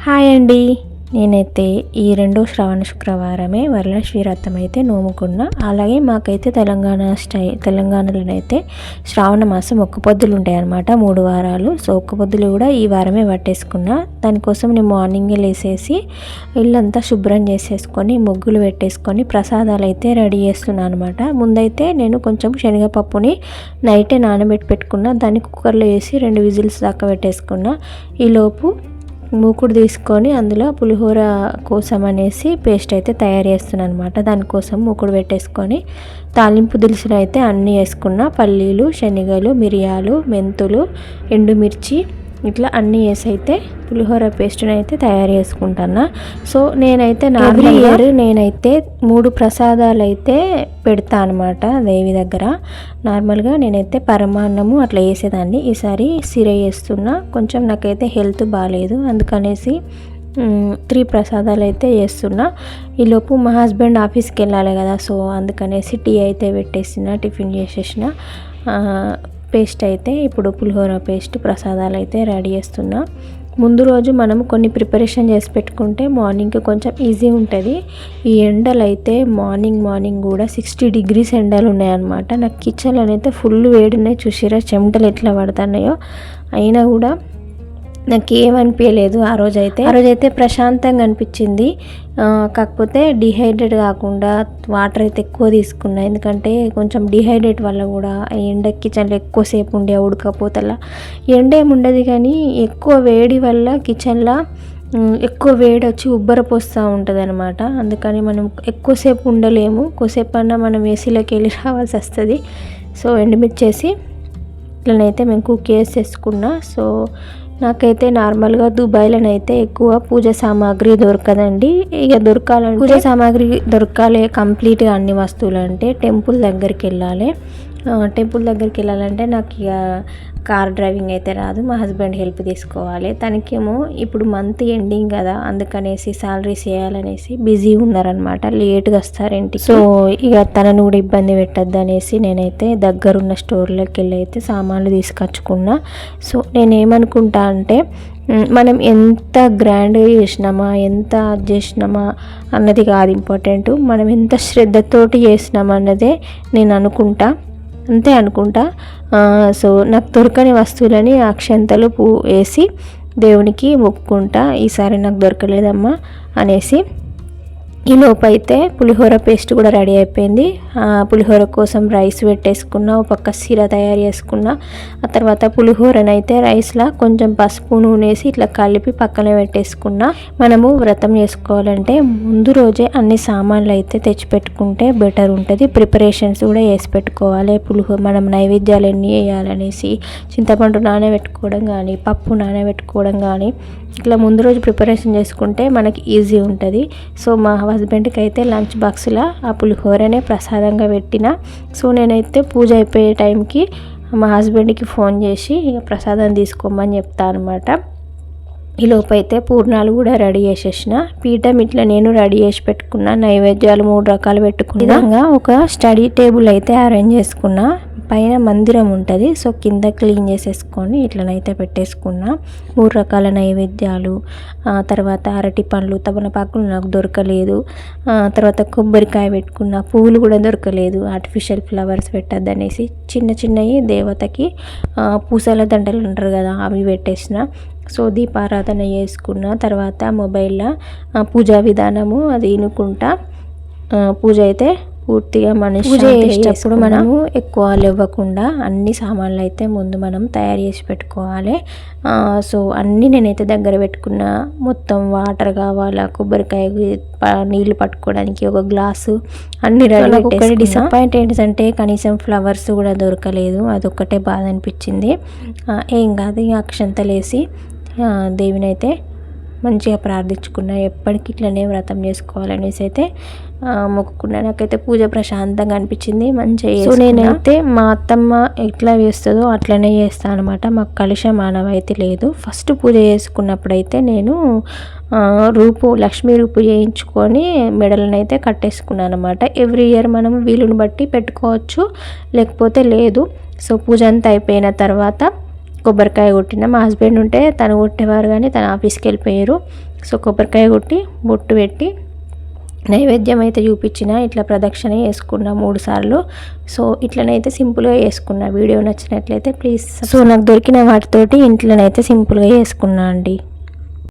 Hi అండి. నేనైతే ఈ రెండో శ్రావణ శుక్రవారమే వరలక్ష్మి వ్రతం అయితే నోముకున్నా. అలాగే మాకైతే తెలంగాణలోనైతే శ్రావణ మాసం ఒక్క పొద్దులు ఉంటాయి అన్నమాట, 3 వారాలు. సో ఒక్క పొద్దులు కూడా ఈ వారమే పట్టేసుకున్నా. దానికోసం నేను మార్నింగే లేసేసి ఇల్లంతా శుభ్రం చేసేసుకొని ముగ్గులు పెట్టేసుకొని ప్రసాదాలు అయితే రెడీ చేస్తున్నాను అనమాట. ముందైతే నేను కొంచెం శనగపప్పుని నైటే నానబెట్టి పెట్టుకున్నా. దాన్ని కుక్కర్లో వేసి 2 విజిల్స్ దాకా పెట్టేసుకున్నా. ఈలోపు మూకుడు తీసుకొని అందులో పులిహోర కోసం అనేసి పేస్ట్ అయితే తయారు చేస్తున్నాను అనమాట. దానికోసం మూకుడు పెట్టేసుకొని తాలింపు దినుసులు అయితే అన్నీ వేసుకున్న. పల్లీలు, శనగలు, మిరియాలు, మెంతులు, ఎండుమిర్చి ఇట్లా అన్నీ వేసి అయితే పులిహోర పేస్ట్ని అయితే తయారు చేసుకుంటున్నా. సో నేనైతే ఎవ్రీ ఇయర్ నేనైతే 3 ప్రసాదాలు అయితే పెడతా అనమాట దేవి దగ్గర. నార్మల్గా నేనైతే పరమాన్నము అట్లా వేసేదాన్ని. ఈసారి సిర చేస్తున్నా. కొంచెం నాకైతే హెల్త్ బాగాలేదు, అందుకనేసి 3 ప్రసాదాలు అయితే చేస్తున్నా. ఈలోపు మా హస్బెండ్ ఆఫీస్కి వెళ్ళాలి కదా, సో అందుకనేసి టీ అయితే పెట్టేసిన, టిఫిన్ చేసేసిన. పేస్ట్ అయితే ఇప్పుడు పులిహోర పేస్ట్ ప్రసాదాలు అయితే రెడీ చేస్తున్నా. ముందు రోజు మనం కొన్ని ప్రిపరేషన్ చేసి పెట్టుకుంటే మార్నింగ్కి కొంచెం ఈజీ ఉంటుంది. ఈ ఎండలు అయితే మార్నింగ్ కూడా 60 degrees ఎండలు ఉన్నాయన్నమాట. నాకు కిచెన్లో అయితే ఫుల్ వేడున్నాయి. చూసిరా చెమటలు ఎట్లా పడుతున్నాయో. అయినా కూడా నాకు ఏమనిపించలేదు. ఆ రోజైతే ప్రశాంతంగా అనిపించింది. కాకపోతే డిహైడ్రేట్ కాకుండా వాటర్ అయితే ఎక్కువ తీసుకున్నా. ఎందుకంటే కొంచెం డిహైడ్రేట్ వల్ల కూడా ఎండ కిచెన్లో ఎక్కువసేపు ఉండే ఉడకపోతలా ఎండ ఏముండదు, కానీ ఎక్కువ వేడి వల్ల కిచెన్లో ఎక్కువ వేడి వచ్చి ఉబ్బరపోస్తూ ఉంటుంది అనమాట. అందుకని మనం ఎక్కువసేపు ఉండలేము. ఎక్కువసేపు అన్నా మనం ఏసీలోకి వెళ్ళి రావాల్సి వస్తుంది. సో ఎండుమిర్చేసి ఇట్లనైతే మేము కుక్ చేసేసుకున్నా. సో నాకైతే నార్మల్గా దుబాయ్లోనైతే ఎక్కువ పూజ సామాగ్రి దొరకదండి. ఇక దొరకాలంటే పూజ సామాగ్రి దొరకాలి కంప్లీట్గా అన్ని వస్తువులు అంటే టెంపుల్ దగ్గరికి వెళ్ళాలి. టెంపుల్ దగ్గరికి వెళ్ళాలంటే నాకు ఇక కార్ డ్రైవింగ్ అయితే రాదు. మా హస్బెండ్ హెల్ప్ తీసుకోవాలి. తనకేమో ఇప్పుడు మంత్ ఎండింగ్ కదా, అందుకనేసి సాలరీస్ చేయాలనేసి బిజీ ఉన్నారనమాట. లేట్గా వస్తారు ఇంటికి. సో ఇక తనను కూడా ఇబ్బంది పెట్టద్దు అనేసి నేనైతే దగ్గరున్న స్టోర్లోకి వెళ్ళి అయితే సామాన్లు తీసుకొచ్చుకున్నా. సో నేనేమనుకుంటా అంటే మనం ఎంత గ్రాండ్గా చేసినామా, ఎంత చేసినామా అన్నది కాదు ఇంపార్టెంట్, మనం ఎంత శ్రద్ధతోటి చేసినామా అన్నదే నేను అనుకుంటా. అంతే అనుకుంటా. సో నాకు దొరకని వస్తువులని అక్షంతలు వేసి దేవునికి మొక్కుకుంటా. ఈసారి నాకు దొరకలేదమ్మా అనేసి. ఈ లోపు అయితే పులిహోర పేస్ట్ కూడా రెడీ అయిపోయింది. పులిహోర కోసం రైస్ పెట్టేసుకున్నా, ఒక పక్క సిర తయారు చేసుకున్నా. ఆ తర్వాత పులిహోరనైతే రైస్లో కొంచెం పసుపు నూనె వేసి ఇట్లా కలిపి పక్కనే పెట్టేసుకున్నా. మనము వ్రతం చేసుకోవాలంటే ముందు రోజే అన్ని సామాన్లు అయితే తెచ్చిపెట్టుకుంటే బెటర్ ఉంటుంది. ప్రిపరేషన్స్ కూడా వేసి పెట్టుకోవాలి. పులిహోర మనం నైవేద్యాలు ఎన్ని వేయాలనేసి చింతపండు నానబెట్టుకోవడం కానీ, పప్పు నానబెట్టుకోవడం కానీ ఇట్లా ముందు రోజు ప్రిపరేషన్ చేసుకుంటే మనకి ఈజీ ఉంటుంది. సో మా హస్బెండ్కి అయితే లంచ్ బాక్స్లో ఆ పులిహోరనే ప్రసాదంగా పెట్టిన. సో నేనైతే పూజ అయిపోయే టైంకి మా హస్బెండ్కి ఫోన్ చేసి ఇక ప్రసాదం తీసుకోమని చెప్తాను అనమాట. ఈ లోపు అయితే పూర్ణాలు కూడా రెడీ చేసేసిన. పీఠం ఇట్లా నేను రెడీ చేసి పెట్టుకున్నా. నైవేద్యాలు 3 రకాలు పెట్టుకున్న విధంగా ఒక స్టడీ టేబుల్ అయితే అరేంజ్ చేసుకున్నా. పైన మందిరం ఉంటుంది. సో కింద క్లీన్ చేసేసుకొని ఇట్లనైతే పెట్టేసుకున్నా. 3 రకాల నైవేద్యాలు, తర్వాత అరటి పండ్లు, తమలపాకులు నాకు దొరకలేదు. తర్వాత కొబ్బరికాయ పెట్టుకున్న. పువ్వులు కూడా దొరకలేదు. ఆర్టిఫిషియల్ ఫ్లవర్స్ పెట్టద్దు అనేసి చిన్నవి దేవతకి పూసల దండలు అంటారు కదా, అవి పెట్టేసిన. సో దీపారాధన చేసుకున్న తర్వాత మొబైల్లో పూజా విధానము అది వినుకుంటా పూజ అయితే పూర్తిగా పూజ చేసేటప్పుడు మనము ఎక్కువ లేవ్వకుండా అన్ని సామాన్లు అయితే ముందు మనం తయారు చేసి పెట్టుకోవాలి. సో అన్నీ నేనైతే దగ్గర పెట్టుకున్న. మొత్తం వాటర్ కావాలా, కొబ్బరికాయ నీళ్లు పట్టుకోవడానికి ఒక గ్లాసు, అన్ని రెడీ. ఒకటి డిసప్పాయింట్ ఏంటంటే కనీసం ఫ్లవర్స్ కూడా దొరకలేదు. అదొక్కటే బాధ అనిపించింది. ఏం కాదు, ఇక అక్షంతలేసి దేవిని అయితే మంచిగా ప్రార్థించుకున్నా. ఎప్పటికి ఇట్లనే వ్రతం చేసుకోవాలనేసి అయితే మొక్కుకున్నా. నాకైతే పూజ ప్రశాంతంగా అనిపించింది, మంచిగా. సో నేనైతే మా అత్తమ్మ ఎట్లా వేస్తుందో అట్లనే చేస్తాను అనమాట. మాకు కలుషం ఆనవాయితీ లేదు. ఫస్ట్ పూజ చేసుకున్నప్పుడైతే నేను లక్ష్మీ రూపు చేయించుకొని మెడలనైతే కట్టేసుకున్నాను అనమాట. ఎవ్రీ ఇయర్ మనం వీలుని బట్టి పెట్టుకోవచ్చు, లేకపోతే లేదు. సో పూజ అంతా అయిపోయిన తర్వాత కొబ్బరికాయ కొట్టిన. మా హస్బెండ్ ఉంటే తను కొట్టేవారు కానీ తను ఆఫీస్కి వెళ్ళిపోయారు. సో కొబ్బరికాయ కొట్టి బొట్టు పెట్టి నైవేద్యం అయితే చూపించిన. ఇట్లా ప్రదక్షిణ చేసుకున్నా 3 సార్లు. సో ఇట్లనైతే సింపుల్గా చేసుకున్నా. వీడియో నచ్చినట్లయితే ప్లీజ్. సో నాకు దొరికిన వాటితోటి ఇంట్లోనైతే సింపుల్గా చేసుకున్నా అండి.